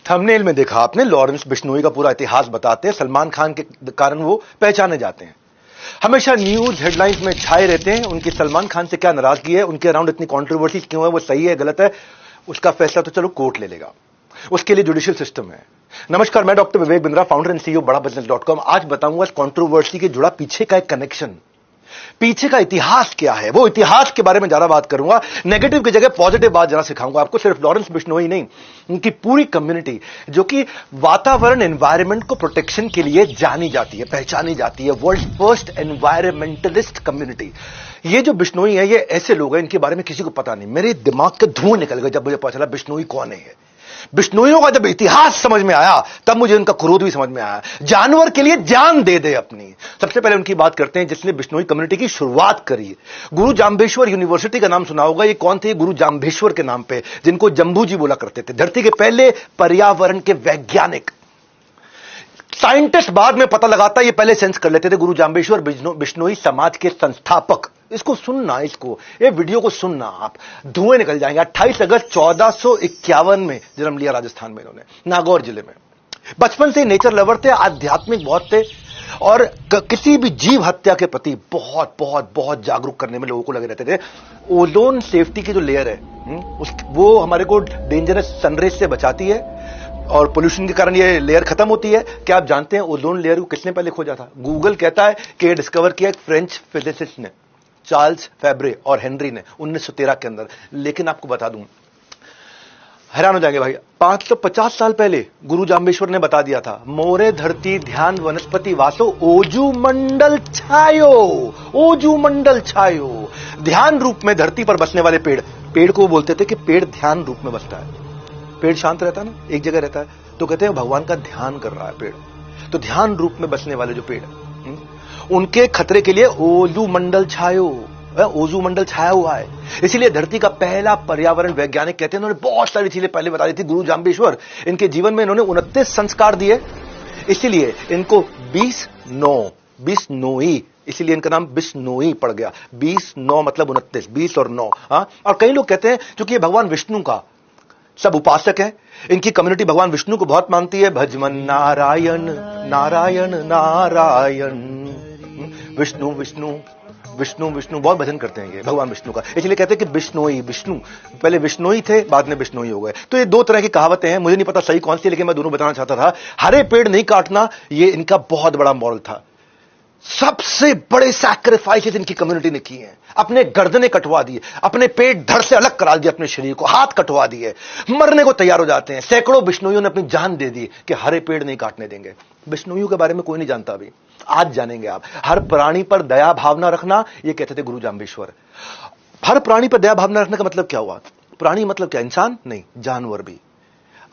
Thumbnail में देखा आपने, लॉरेंस बिश्नोई का पूरा इतिहास बताते हैं। सलमान खान के कारण वो पहचाने जाते हैं, हमेशा न्यूज हेडलाइंस में छाए रहते हैं। उनकी सलमान खान से क्या नाराजगी है, उनके अराउंड इतनी कंट्रोवर्सी क्यों है, वो सही है गलत है, उसका फैसला तो चलो कोर्ट ले लेगा, उसके लिए जुडिशियल सिस्टम है। नमस्कार, मैं doctor Vivek Bindra, founder and CEO बड़ाबिजनेस.com। आज बताऊंगा इस कंट्रोवर्सी के जुड़ा पीछे का एक कनेक्शन, पीछे का इतिहास क्या है, वो इतिहास के बारे में ज्यादा बात करूंगा। नेगेटिव की जगह पॉजिटिव बात जरा सिखाऊंगा आपको। सिर्फ लॉरेंस बिश्नोई नहीं, उनकी पूरी कम्युनिटी जो कि वातावरण एनवायरनमेंट को प्रोटेक्शन के लिए जानी जाती है, पहचानी जाती है, वर्ल्ड फर्स्ट एनवायरमेंटलिस्ट कम्युनिटी। ये जो बिश्नोई है, ये ऐसे लोग हैं इनके बारे में किसी को पता नहीं। मेरे दिमाग के धुएं निकल गए जब मुझे पता चला बिश्नोई कौन है। बिश्नोइयों का जब इतिहास समझ में आया तब मुझे उनका क्रोध भी समझ में आया। जानवर के लिए जान दे दे अपनी। सबसे पहले उनकी बात करते हैं जिसने बिश्नोई कम्युनिटी की शुरुआत करी। गुरु जाम्बेश्वर यूनिवर्सिटी का नाम सुना होगा। ये कौन थे? गुरु जाम्बेश्वर के नाम पे, जिनको जम्बू जी बोला करते थे। धरती के पहले पर्यावरण के वैज्ञानिक, साइंटिस्ट बाद में पता लगाता, ये पहले सेंस कर लेते थे। गुरु जाम्बेश्वर बिश्नोई समाज के संस्थापक। इसको सुनना, ये वीडियो को सुनना, आप धुएं निकल जाएंगे। 28 अगस्त 1451 में जन्म लिया राजस्थान में इन्होंने, नागौर जिले में। बचपन से नेचर लवर थे, आध्यात्मिक बहुत थे और किसी भी जीव हत्या के प्रति बहुत बहुत बहुत जागरूक करने में लोगों को लगे रहते थे। ओजोन सेफ्टी की जो लेयर है वो हमारे को डेंजरस सनरेज से बचाती है और पोल्यूशन के कारण ये लेयर खत्म होती है। क्या आप जानते हैं ओजोन लेयर को किसने पहले खोजा था? गूगल कहता है कि ये डिस्कवर किया एक फ्रेंच फिजिसिस्ट ने, चार्ल्स फेब्रे और हेनरी ने 1913 के अंदर। लेकिन आपको बता दूं, हैरान हो जाएंगे भाई, 550 साल पहले गुरु जाम्बेश्वर ने बता दिया था, मोरे धरती ध्यान वनस्पति वासो ओजू मंडल छायो। ओजू मंडल छायो, ध्यान रूप में धरती पर बसने वाले पेड़ को बोलते थे कि पेड़ ध्यान रूप में बसता है। पेड़ शांत रहता है ना, एक जगह रहता है, तो कहते हैं भगवान का ध्यान कर रहा है पेड़। तो ध्यान रूप में बसने वाले जो पेड़, उनके खतरे के लिए ओजू मंडल छायो, ओजू मंडल छाया हुआ है। इसीलिए धरती का पहला पर्यावरण वैज्ञानिक कहते हैं, उन्होंने बहुत सारी चीजें पहले बता दी थी। गुरु जाम्बेश्वर, इनके जीवन में इन्होंने 29 संस्कार दिए, इसीलिए इनको बिश्नोई, इसीलिए इनका नाम बिश्नोई पड़ गया। 20-9 मतलब 29, 20 और 9। और कई लोग कहते हैं क्योंकि ये भगवान विष्णु का सब उपासक है, इनकी कम्युनिटी भगवान विष्णु को बहुत मानती है। भजमन नारायण नारायण नारायण, विष्णु विष्णु विष्णु विष्णु, बहुत भजन करते हैं ये भगवान विष्णु का। इसलिए कहते हैं कि बिश्नोई, विष्णु पहले विष्णोई थे, बाद में बिश्नोई हो गए। तो ये दो तरह की कहावतें हैं, मुझे नहीं पता सही कौन सी, लेकिन मैं दोनों बताना चाहता था। हरे पेड़ नहीं काटना, ये इनका बहुत बड़ा मॉरल था। सबसे बड़े सैक्रिफाइसेस इनकी कम्युनिटी ने किए हैं। अपने गर्दनें कटवा दिए, अपने पेट धड़ से अलग करा दिया, अपने शरीर को हाथ कटवा दिए, मरने को तैयार हो जाते हैं। सैकड़ों बिश्नोइयों ने अपनी जान दे दी कि हरे पेड़ नहीं काटने देंगे। बिश्नोइयों के बारे में कोई नहीं जानता अभी, आज जानेंगे आप। हर प्राणी पर दया भावना रखना, ये कहते थे गुरु जाम्बेश्वर। हर प्राणी पर दया भावना रखने का मतलब क्या हुआ? प्राणी मतलब क्या? इंसान नहीं, जानवर भी।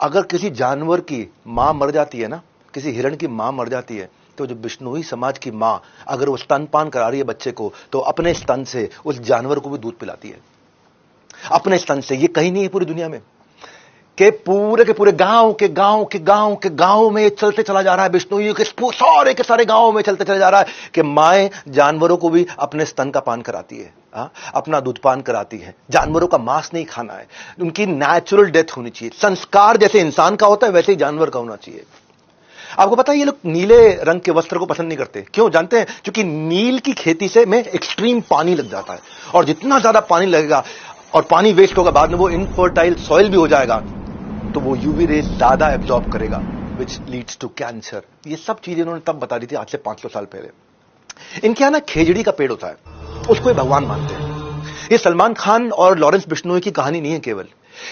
अगर किसी जानवर की मां मर जाती है ना, किसी हिरण की मां मर जाती है, तो जो बिश्नोई समाज की मां, अगर वो स्तनपान करा रही है बच्चे को, तो अपने स्तन से उस जानवर को भी दूध पिलाती है, अपने स्तन से। ये कहीं नहीं है पूरी दुनिया में, के पूरे गांव में चलते चला जा रहा है। बिश्नोई के सारे गांव में चलते चला जा रहा है कि माएं जानवरों को भी अपने स्तन का पान कराती है, अपना दूध पान कराती है। जानवरों का मांस नहीं खाना है, उनकी नेचुरल डेथ होनी चाहिए। संस्कार जैसे इंसान का होता है वैसे ही जानवर का होना चाहिए। आपको पता है ये लोग नीले रंग के वस्त्र को पसंद नहीं करते, क्यों जानते हैं? क्योंकि नील की खेती से में एक्सट्रीम पानी लग जाता है, और जितना ज्यादा पानी लगेगा और पानी वेस्ट होगा, बाद में वो इनफर्टाइल सॉइल भी हो जाएगा, तो वो यूवी रेज ज्यादा एब्जॉर्ब करेगा, विच लीड्स टू कैंसर। ये सब चीजें इन्होंने तब बता दी थी, आज से 500 साल पहले। इनके यहां ना खेजड़ी का पेड़ होता है, उसको ये भगवान मानते हैं। ये सलमान खान और लॉरेंस बिश्नोई की कहानी नहीं है केवल।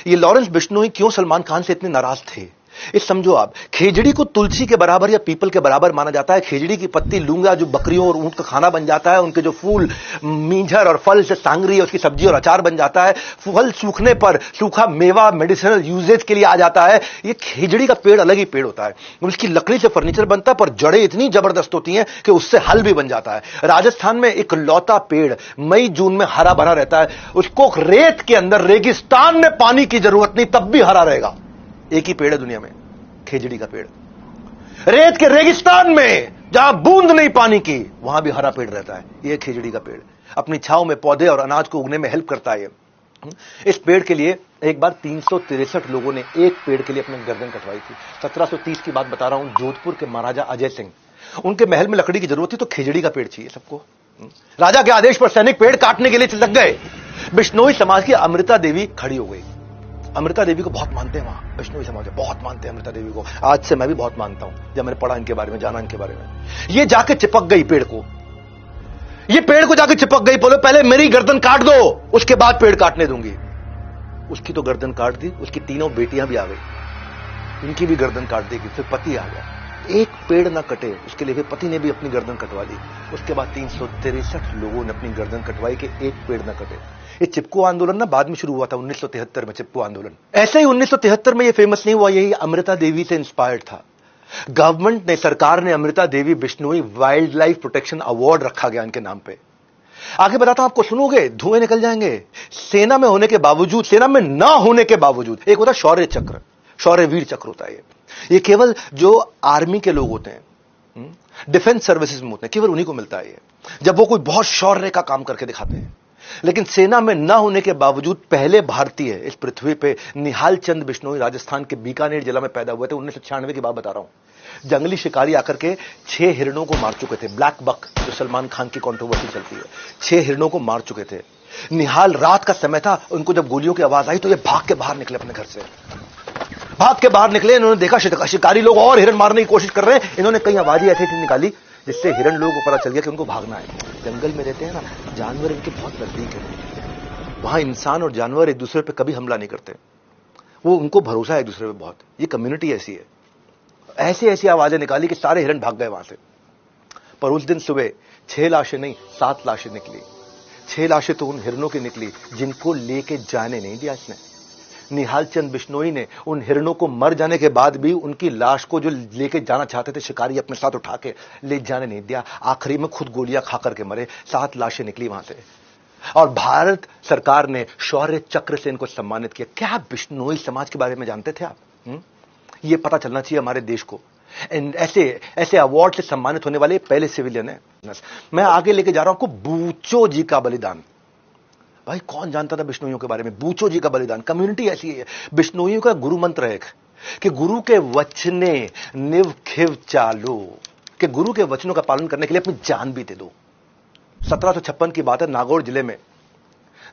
ये लॉरेंस बिश्नोई क्यों सलमान खान से इतने नाराज थे, इस समझो आप। खेजड़ी को तुलसी के बराबर या पीपल के बराबर माना जाता है। खेजड़ी की पत्ती लूंगा जो बकरियों और ऊंट का खाना बन जाता है, उनके जो फूल मींझर और फल से सांगरी है, उसकी सब्जी और अचार बन जाता है। फल सूखने पर सूखा मेवा मेडिसिनल यूजेज के लिए आ जाता है। ये खेजड़ी का पेड़ अलग ही पेड़ होता है। उसकी लकड़ी से फर्नीचर बनता है, पर जड़ें इतनी जबरदस्त होती हैं कि उससे हल भी बन जाता है। राजस्थान में एक लौता पेड़ मई जून में हरा भरा रहता है। उसको रेत के अंदर रेगिस्तान में पानी की जरूरत नहीं, तब भी हरा रहेगा। एक ही पेड़ है दुनिया में, खेजड़ी का पेड़। रेत के रेगिस्तान में जहां बूंद नहीं पानी की, वहां भी हरा पेड़ रहता है। यह खेजड़ी का पेड़ अपनी छांव में पौधे और अनाज को उगने में हेल्प करता है। इस पेड़ के लिए एक बार 363 लोगों ने एक पेड़ के लिए अपनी गर्दन कटवाई थी। 1730 की बात बता रहा हूं। जोधपुर के महाराजा अजय सिंह, उनके महल में लकड़ी की जरूरत थी तो खेजड़ी का पेड़ चाहिए सबको। राजा के आदेश पर सैनिक पेड़ काटने के लिए लग गए। बिश्नोई समाज की अमृता देवी खड़ी हो गई। अमृता देवी को बहुत मानते हैं वहां, बिश्नोई समाज बहुत मानते हैं अमृता देवी को। आज से मैं भी बहुत मानता हूं, जब मैंने पढ़ा इनके बारे में, जाना इनके बारे में। ये जाके चिपक गई पेड़ को, ये पेड़ को जाके चिपक गई, बोले पहले मेरी गर्दन काट दो, उसके बाद पेड़ काटने दूंगी। उसकी तो गर्दन काट दी, उसकी तीनों बेटियां भी आ गई, इनकी भी गर्दन काट देगी। फिर पति आ गया, एक पेड़ ना कटे उसके लिए फिर पति ने भी अपनी गर्दन कटवा ली। उसके बाद 363 लोगों ने अपनी गर्दन कटवाई कि एक पेड़ ना कटे। ये चिपको आंदोलन ना बाद में शुरू हुआ था 1973 में, चिपको आंदोलन। ऐसे ही 1973 में ये फेमस नहीं हुआ, यही अमृता देवी से इंस्पायर्ड था। गवर्नमेंट ने, सरकार ने Amrita Devi Bishnoi wildlife protection award रखा गया इनके नाम पे। आगे बताता हूं आपको, सुनोगे धुएं निकल जाएंगे। सेना में होने के बावजूद, सेना में ना होने के बावजूद, एक होता शौर्य चक्र, शौर्य वीर चक्र होता है ये केवल जो आर्मी के लोग होते हैं, डिफेंस सर्विसेज में होते हैं, केवल उन्हीं को मिलता है ये, जब वो कोई बहुत शौर्य का काम करके दिखाते हैं। लेकिन सेना में ना होने के बावजूद पहले भारतीय इस पृथ्वी पे निहाल चंद बिश्नोई राजस्थान के बीकानेर जिला में पैदा हुए थे। 1996 की बात बता रहा हूं। जंगली शिकारी आकर के 6 हिरणों को मार चुके थे। ब्लैक बक, जो सलमान खान की कंट्रोवर्सी चलती है, 6 हिरणों को मार चुके थे। निहाल, रात का समय था, उनको जब गोलियों की आवाज आई तो ये भाग के बाहर निकले अपने घर से, भाग के बाहर निकले। इन्होंने देखा शिकारी लोग और हिरण मारने की कोशिश कर रहे हैं। इन्होंने कई आवाजें ऐसी निकाली जिससे हिरण लोगों को पता चल गया कि उनको भागना है। जंगल में रहते हैं ना, जानवर इनके बहुत नजदीक है। वहां इंसान और जानवर एक दूसरे पे कभी हमला नहीं करते, वो उनको भरोसा है एक दूसरे पे बहुत। ये कम्युनिटी ऐसी है। ऐसी ऐसी आवाजें निकाली कि सारे हिरण भाग गए वहां से। पर उस दिन सुबह 6 लाशें नहीं, 7 लाशें निकली। 6 लाशें तो उन हिरणों की निकली जिनको लेके जाने नहीं दिया इसने। निहाल चंद बिश्नोई ने उन हिरणों को मर जाने के बाद भी उनकी लाश को जो लेके जाना चाहते थे शिकारी, अपने साथ उठा के ले जाने नहीं दिया। आखिरी में खुद गोलियां खा करके मरे। 7 लाशें निकली वहां से। और भारत सरकार ने शौर्य चक्र से इनको सम्मानित किया। क्या बिश्नोई समाज के बारे में जानते थे आप? ये पता चलना चाहिए हमारे देश को। ऐसे अवार्ड से सम्मानित होने वाले पहले सिविलियन है। मैं आगे लेके जा रहा हूं आपको, बूचो जी का बलिदान। भाई कौन जानता था बिश्नोइयों के बारे में? बूचो जी का बलिदान। कम्युनिटी ऐसी है। बिश्नोइयों का गुरु मंत्र है कि गुरु के वचने निव खिव चालो, कि गुरु के वचनों का पालन करने के लिए अपनी जान भी दे दो। 1756 की बात है, नागौर जिले में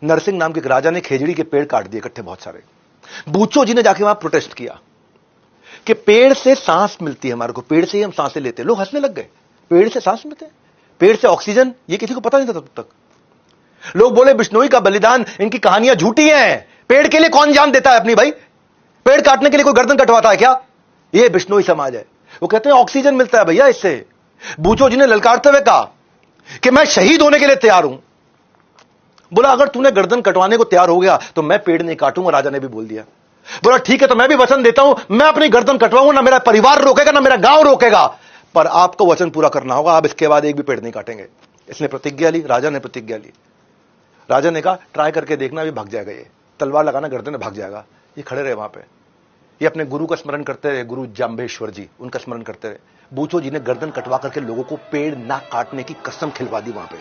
नरसिंह नाम के एक राजा ने खेजड़ी के पेड़ काट दिए इकट्ठे बहुत सारे। बूचो जी ने जाके वहां प्रोटेस्ट किया कि पेड़ से सांस मिलती है हमारे को, पेड़ से ही हम सांसें लेते हैं। लोग हंसने लग गए, पेड़ से सांस मिलते हैं, पेड़ से ऑक्सीजन, ये किसी को पता नहीं था तब तक। लोग बोले बिश्नोई का बलिदान, इनकी कहानियां झूठी हैं। पेड़ के लिए कौन जान देता है अपनी? भाई पेड़ काटने के लिए कोई गर्दन कटवाता है क्या? ये बिश्नोई समाज है। वो कहते हैं ऑक्सीजन मिलता है भैया इससे। बूचो जी ने ललकारते हुए कहा कि मैं शहीद होने के लिए तैयार हूं। बोला अगर तूने गर्दन कटवाने को तैयार हो गया तो मैं पेड़ नहीं काटूंगा। राजा ने भी बोल दिया। बोला ठीक है, तो मैं भी वचन देता हूं, मैं अपनी गर्दन कटवाऊंगा, ना मेरा परिवार रोकेगा ना मेरा गांव रोकेगा, पर आपको वचन पूरा करना होगा, आप इसके बाद एक भी पेड़ नहीं काटेंगे। इसने प्रतिज्ञा ली, राजा ने प्रतिज्ञा ली। राजा ने कहा ट्राई करके देखना, भी भाग जाएगा, ये तलवार लगाना गर्दन में भाग जाएगा। ये खड़े रहे वहां पे, ये अपने गुरु का स्मरण करते रहे, गुरु जाम्बेश्वर जी, उनका स्मरण करते रहे। बूचो जी ने गर्दन कटवा करके लोगों को पेड़ ना काटने की कसम खिलवा दी वहां पे,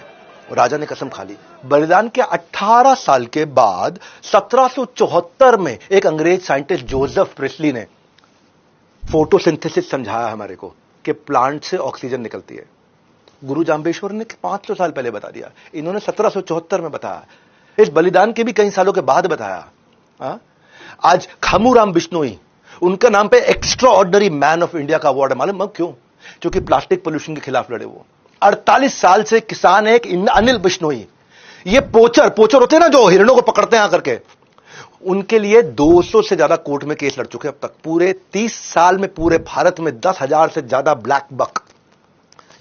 और राजा ने कसम खा ली। बलिदान के 18 साल के बाद 1774 में एक अंग्रेज साइंटिस्ट जोसेफ प्रिस्ली ने फोटोसिंथेसिस समझाया हमारे को कि प्लांट से ऑक्सीजन निकलती है। गुरु जाम्बेश्वर ने 500 साल पहले बता दिया, इन्होंने 1774 में बताया। इस बलिदान के भी कई सालों के बाद बताया। आज खामूराम बिश्नोई, उनका नाम पे extra ordinary man of India का अवार्ड है। मालूम क्यों? क्योंकि प्लास्टिक पोल्यूशन के खिलाफ लड़े वो। 48 साल से किसान है एक अनिल बिश्नोई। ये पोचर होते हैं ना जो हिरणों को पकड़ते हैं आकर के, उनके लिए 200 से ज्यादा कोर्ट में केस लड़ चुके अब तक। पूरे 30 साल में पूरे भारत में 10,000 से ज्यादा ब्लैक बक,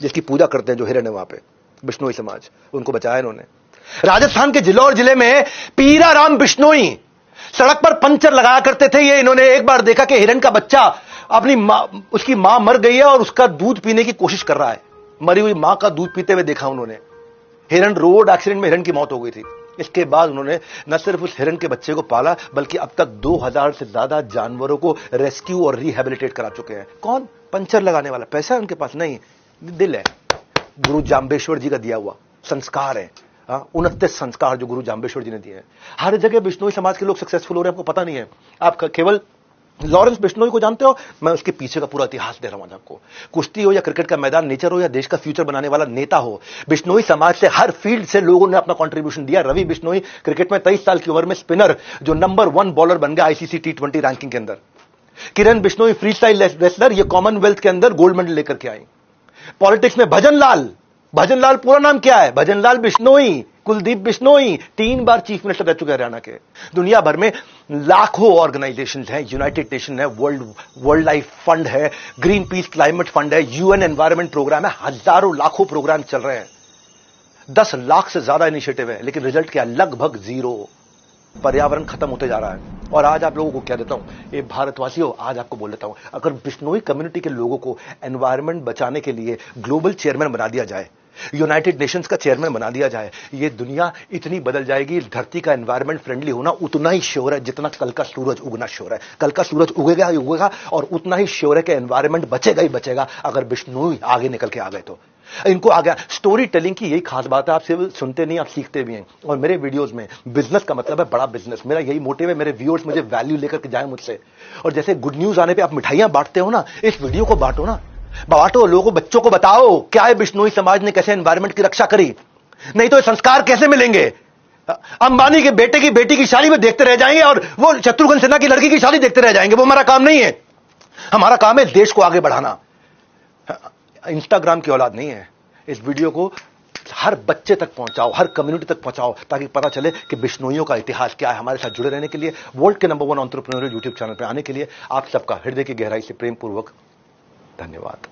जिसकी पूजा करते हैं जो हिरण है वहां पे, बिश्नोई समाज, उनको बचाया इन्होंने। राजस्थान के जिलौर जिले में पीराराम बिश्नोई सड़क पर पंचर लगाया करते थे। ये इन्होंने एक बार देखा कि हिरण का बच्चा अपनी मां, उसकी मां मर गई है और उसका दूध पीने की कोशिश कर रहा है। मरी हुई मां का दूध पीते हुए देखा उन्होंने। हिरण, रोड एक्सीडेंट में हिरण की मौत हो गई थी। इसके बाद उन्होंने न सिर्फ उस हिरण के बच्चे को पाला, बल्कि अब तक 2000 से ज्यादा जानवरों को रेस्क्यू और रिहेबिलिटेट करा चुके हैं। कौन? पंचर लगाने वाला। पैसा है उनके पास नहीं, दिल है। गुरु जाम्बेश्वर जी का दिया हुआ संस्कार है। 29 संस्कार जो गुरु जाम्बेश्वर जी ने दिए हैं। हर जगह बिश्नोई समाज के लोग सक्सेसफुल हो रहे हैं, आपको पता नहीं है। आप केवल लॉरेंस बिश्नोई को जानते हो, मैं उसके पीछे का पूरा इतिहास दे रहा हूं आज आपको। कुश्ती हो या क्रिकेट का मैदान, नेचर हो या देश का फ्यूचर बनाने वाला नेता हो, बिश्नोई समाज से हर फील्ड से लोगों ने अपना कंट्रीब्यूशन दिया। रवि बिश्नोई क्रिकेट में 23 साल की उम्र में स्पिनर जो नंबर 1 बॉलर बन गया आईसीसी T20 रैंकिंग के अंदर। किरण बिश्नोई फ्री स्टाइल रेसलर, ये कॉमनवेल्थ के अंदर गोल्ड मेडल लेकर के आई। पॉलिटिक्स में भजनलाल पूरा नाम क्या है? भजनलाल बिश्नोई, कुलदीप बिश्नोई 3 बार चीफ मिनिस्टर रह चुके हैं हरियाणा के। दुनिया भर में लाखों ऑर्गेनाइजेशंस हैं, यूनाइटेड नेशन है, वर्ल्ड लाइफ फंड है, ग्रीन पीस क्लाइमेट फंड है, यूएन एनवायरनमेंट प्रोग्राम है, हजारों लाखों प्रोग्राम चल रहे हैं। 10 लाख से ज्यादा इनिशिएटिव है, लेकिन रिजल्ट क्या? लगभग 0। पर्यावरण खत्म होते जा रहा है। और आज आप लोगों को क्या देता हूं, ये भारतवासियों, आज आपको बोल देता हूं, अगर बिश्नोई कम्युनिटी के लोगों को एनवायरनमेंट बचाने के लिए ग्लोबल चेयरमैन बना दिया जाए, यूनाइटेड नेशंस का चेयरमैन बना दिया जाए, ये दुनिया इतनी बदल जाएगी। धरती का एनवायरनमेंट फ्रेंडली होना उतना ही श्योर है जितना कल का सूरज उगना श्योर है। कल का सूरज उगेगा ही उगेगा, और उतना ही श्योर है कि एनवायरनमेंट बचेगा ही बचेगा अगर बिश्नोई आगे निकल के आ गए तो। इनको आ गया। स्टोरी टेलिंग की यही खास बात है, आप सिर्फ सुनते नहीं, आप सीखते भी हैं। और मेरे वीडियोस में बिजनेस का मतलब है बड़ा बिजनेस, मेरा यही मोटिव है। मेरे व्यूअर्स मुझे वैल्यू लेकर के जाए मुझसे। और जैसे गुड न्यूज आने पे आप मिठाइयां बांटते हो ना, इस वीडियो को बांटो ना, बांटो, लोगों, बच्चों को बताओ क्या है बिश्नोई समाज ने कैसे एनवायरनमेंट की रक्षा करी। नहीं तो ये संस्कार कैसे मिलेंगे? अंबानी के बेटे की बेटी की शादी में देखते रह जाएंगे, और वो शत्रुघ्न सिन्हा की लड़की की शादी देखते रह जाएंगे। वो हमारा काम नहीं है। हमारा काम है देश को आगे बढ़ाना। इंस्टाग्राम की औलाद नहीं है। इस वीडियो को हर बच्चे तक पहुंचाओ, हर कम्युनिटी तक पहुंचाओ, ताकि पता चले कि बिश्नोइयों का इतिहास क्या है। हमारे साथ जुड़े रहने के लिए, वर्ल्ड के नंबर 1 एंटरप्रेन्योर यूट्यूब चैनल पर आने के लिए आप सबका हृदय की गहराई से प्रेम पूर्वक धन्यवाद।